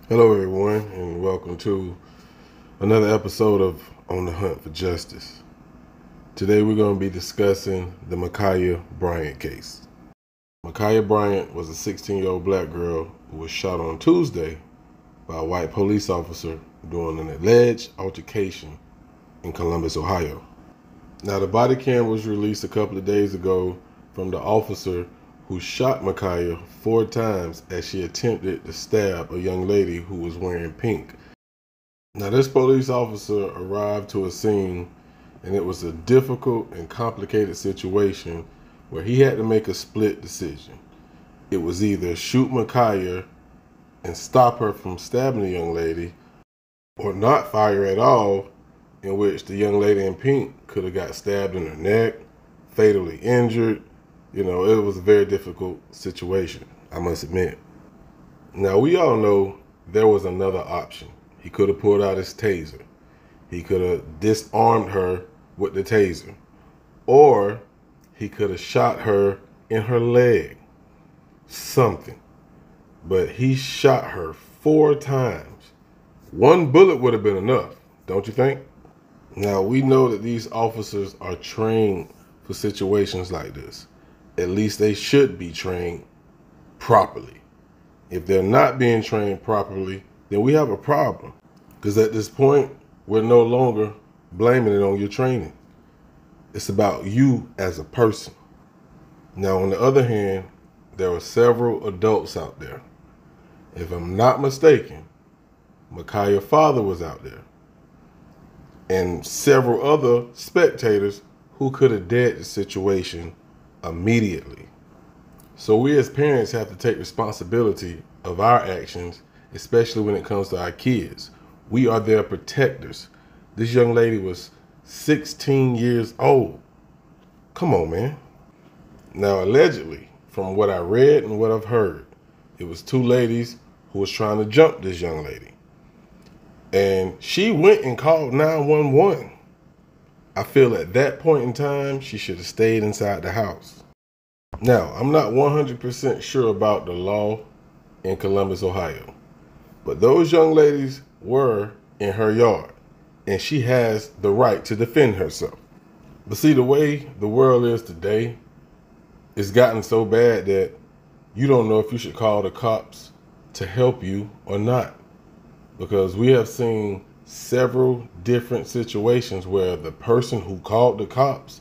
Hello, everyone, and welcome to another episode of On the Hunt for Justice. Today, we're going to be discussing the Makhia Bryant case. Makhia Bryant was a 16-year-old black girl who was shot on Tuesday by a white police officer during an alleged altercation in Columbus, Ohio. Now, the body cam was released a couple of days ago from the officer who shot Makhia 4 times as she attempted to stab a young lady who was wearing pink. Now, this police officer arrived to a scene, and it was a difficult and complicated situation where he had to make a split decision. It was either shoot Makhia and stop her from stabbing the young lady, or not fire at all, in which the young lady in pink could have got stabbed in her neck, fatally injured. It was a very difficult situation, I must admit. Now, we all know there was another option. He could have pulled out his taser. He could have disarmed her with the taser. Or he could have shot her in her leg. Something. But he shot her 4 times. 1 bullet would have been enough, don't you think? Now, we know that these officers are trained for situations like this. At least they should be trained properly. If they're not being trained properly, then we have a problem. Because at this point, we're no longer blaming it on your training. It's about you as a person. Now, on the other hand, there are several adults out there. If I'm not mistaken, Makhia's father was out there. And several other spectators who could have dead the situation immediately. So we as parents have to take responsibility of our actions, especially when it comes to our kids. We are their protectors. This young lady was 16 years old. Come on, man. Now, allegedly, from what I read and what I've heard, it was 2 ladies who was trying to jump this young lady. And she went and called 911. I feel at that point in time, she should have stayed inside the house. Now, I'm not 100% sure about the law in Columbus, Ohio, but those young ladies were in her yard, and she has the right to defend herself. But see, the way the world is today, it's gotten so bad that you don't know if you should call the cops to help you or not. Because we have seen several different situations where the person who called the cops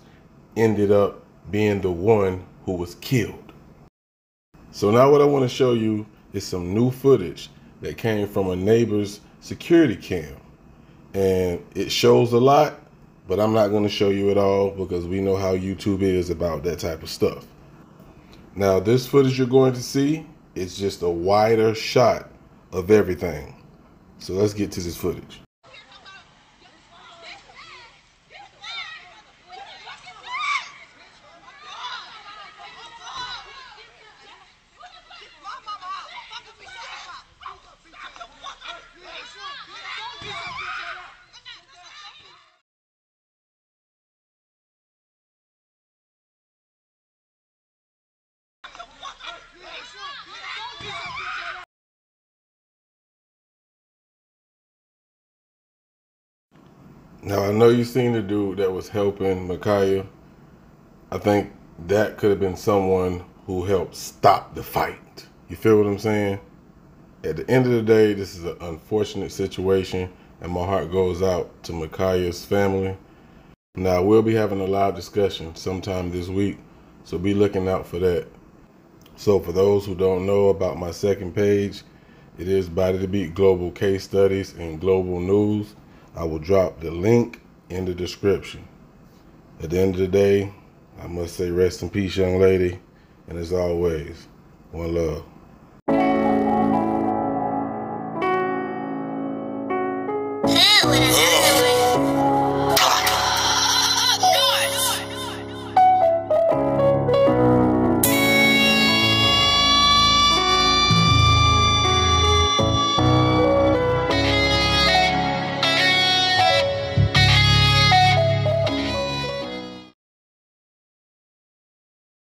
ended up being the one who was killed. So now what I want to show you is some new footage that came from a neighbor's security cam. And it shows a lot, but I'm not going to show you it all because we know how YouTube is about that type of stuff. Now, this footage you're going to see is just a wider shot of everything. So let's get to this footage. Now, I know you've seen the dude that was helping Makhia. I think that could have been someone who helped stop the fight. You feel what I'm saying? At the end of the day, this is an unfortunate situation, and my heart goes out to Makhia's family. Now, we'll be having a live discussion sometime this week, so be looking out for that. So for those who don't know about my second page, it is Body to Beat Global Case Studies and Global News. I will drop the link in the description. At the end of the day, I must say rest in peace, young lady. And as always, one love.